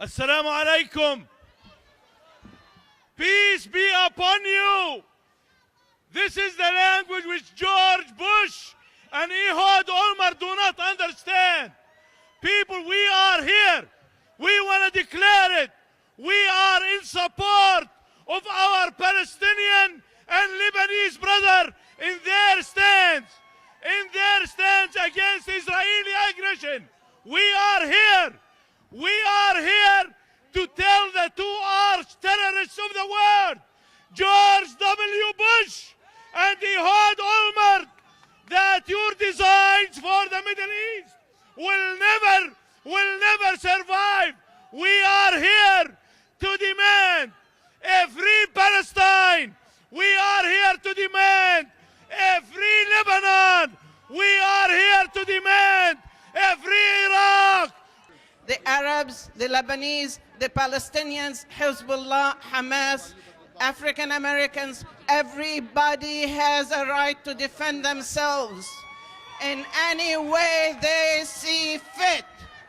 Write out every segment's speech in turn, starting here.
Assalamu alaikum. Peace be upon you. This is the language which George Bush and Ehud Olmert do not understand. People, we are here. We want to declare it. We are in support of our Palestinian and Lebanese brother in their stance against Israeli aggression. We are here. We are here to tell the two arch terrorists of the world, George W. Bush and Ehud Olmert, that your designs for the Middle East will never survive. We are here to demand a free Palestine. We are here to demand a free Lebanon. We are here to demand a free Iraq. The Arabs, the Lebanese, the Palestinians, Hezbollah, Hamas, African Americans, everybody has a right to defend themselves in any way they see fit.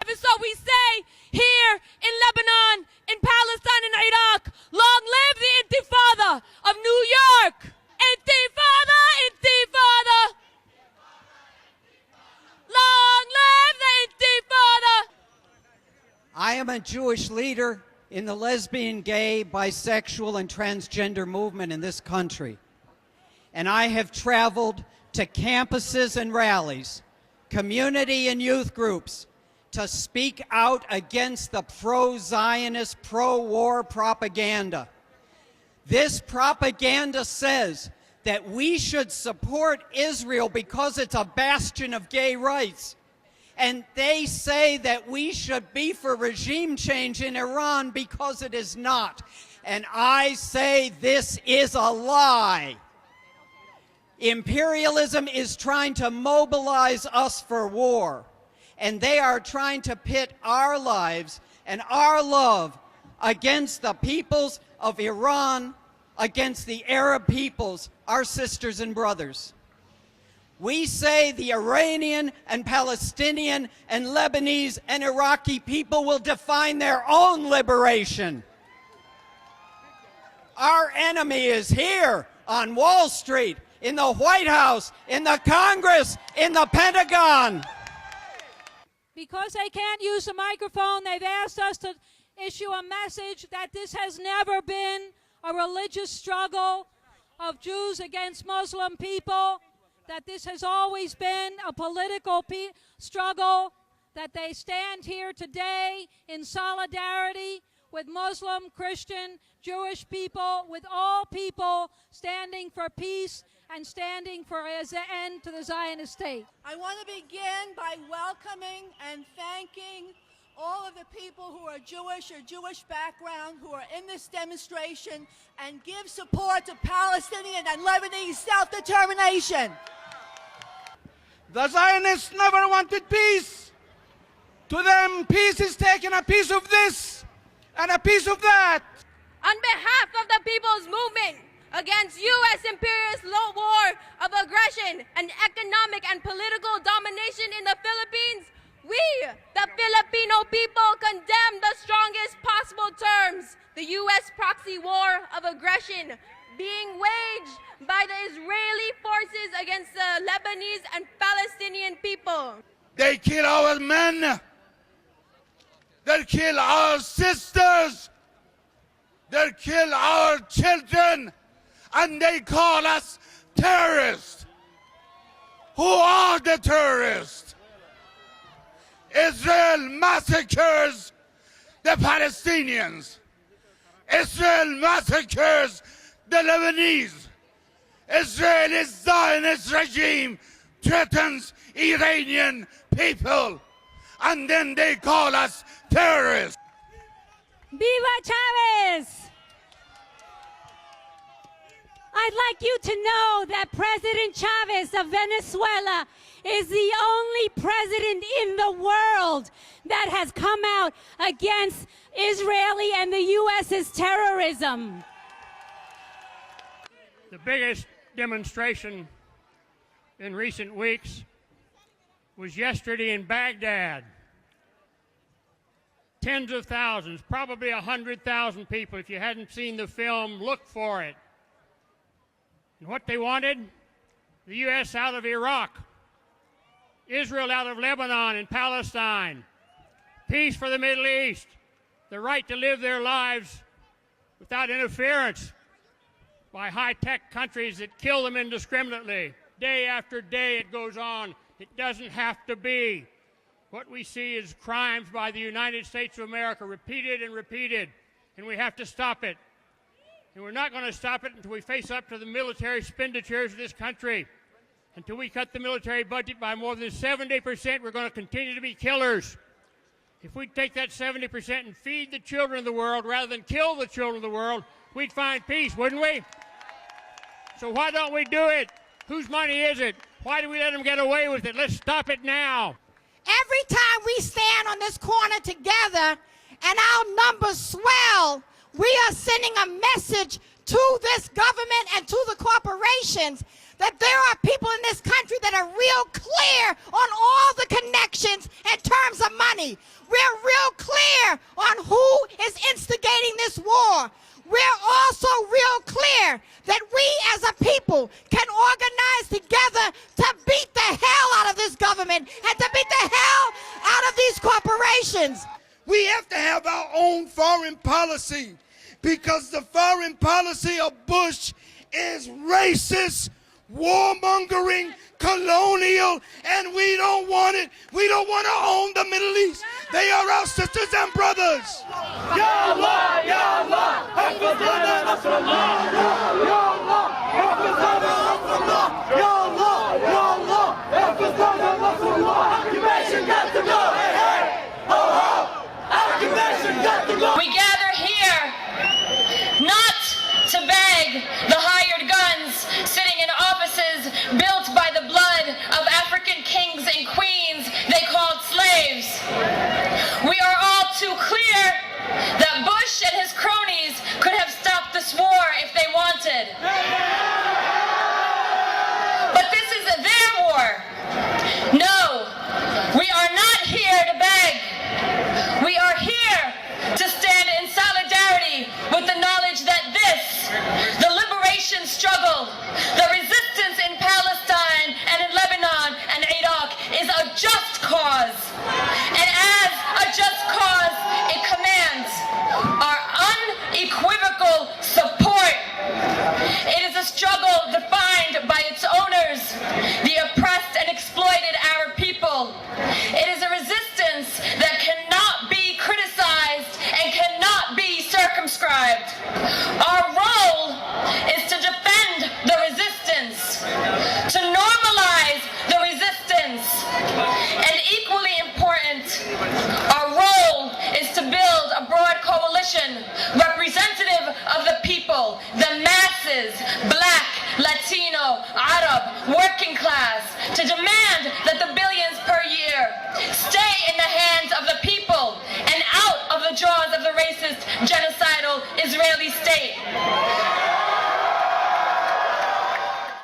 And so we say here in Lebanon, in Palestine, in Iraq, long live the Intifada of New York. Intifada, Intifada. Long live the Intifada. I am a Jewish leader in the lesbian, gay, bisexual, and transgender movement in this country. And I have traveled to campuses and rallies, community and youth groups, to speak out against the pro-Zionist, pro-war propaganda. This propaganda says that we should support Israel because it's a bastion of gay rights. And they say that we should be for regime change in Iran because it is not. And I say this is a lie. Imperialism is trying to mobilize us for war. And they are trying to pit our lives and our love against the peoples of Iran, against the Arab peoples, our sisters and brothers. We say the Iranian and Palestinian and Lebanese and Iraqi people will define their own liberation. Our enemy is here on Wall Street, in the White House, in the Congress, in the Pentagon. Because they can't use the microphone, they've asked us to issue a message that this has never been a religious struggle of Jews against Muslim people, that this has always been a political struggle, that they stand here today in solidarity with Muslim, Christian, Jewish people, with all people standing for peace and standing for an end to the Zionist state. I want to begin by welcoming and thanking all of the people who are Jewish or Jewish background who are in this demonstration and give support to Palestinian and Lebanese self-determination. The Zionists never wanted peace. To them, peace is taking a piece of this and a piece of that. On behalf of the people's movement against U.S. imperialist war of aggression and economic and political domination in the Philippines, we, the Filipino people, condemn the strongest possible terms the U.S. proxy war of aggression being waged by the Israeli forces against the Lebanese and Palestinian people. They kill our men. They kill our sisters. They kill our children. And they call us terrorists. Who are the terrorists? Israel massacres the Palestinians. Israel massacres the Lebanese. Israeli Zionist regime threatens Iranian people. And then they call us terrorists. Viva Chavez! I'd like you to know that President Chavez of Venezuela is the only president in the world that has come out against Israeli and the U.S.'s terrorism. The biggest demonstration in recent weeks was yesterday in Baghdad. tens of thousands, probably 100,000 people. If you hadn't seen the film, look for it. And what they wanted? The U.S. out of Iraq, Israel out of Lebanon and Palestine, peace for the Middle East, the right to live their lives without interference by high-tech countries that kill them indiscriminately. Day after day it goes on. It doesn't have to be. What we see is crimes by the United States of America, repeated and repeated, and we have to stop it. And we're not going to stop it until we face up to the military expenditures of this country. Until we cut the military budget by more than 70%, we're going to continue to be killers. If we take that 70% and feed the children of the world rather than kill the children of the world, we'd find peace, wouldn't we? So why don't we do it? Whose money is it? Why do we let them get away with it? Let's stop it now. Every time we stand on this corner together and our numbers swell, we are sending a message to this government and to the corporations that there are people in this country that are real clear on all the connections in terms of money. We're real clear on who is instigating this war. We're also real clear that we as a people can organize together to beat the hell out of this government and to beat the hell out of these corporations. We have to have our own foreign policy because the foreign policy of Bush is racist, warmongering, colonial, and we don't want it. We don't want to own the Middle East. They are our sisters and brothers. Ya Allah, Ya Allah, Hafizana Nasrallah, Ya Allah, Hafizana Nasrallah, Ya Allah, Ya Allah, Hafizana Nasrallah. Occupation got to go, hey, hey, ho, ho, occupation got to go. We gather here not to beg the hired guns sitting in offices built by the blood of African kings and queens they called slaves. We are all too clear that Bush and his cronies could have stopped this war if they wanted. But this is their war. No, we are not here to beg. We are here to stand in solidarity with the knowledge that this, the liberation struggle, the resistance in Palestine and in Lebanon and Iraq is a just cause. And as a just cause, it commands our unequivocal support. It is a struggle defined by its owners, the oppressed and exploited Arab people. It is a resistance that cannot be criticized and cannot be circumscribed. Our role is to defend the resistance, to normalize the resistance, and equally important, our role is to build a broad coalition representative of the people, the masses, Black, Latino, Arab, working class, to demand that the billions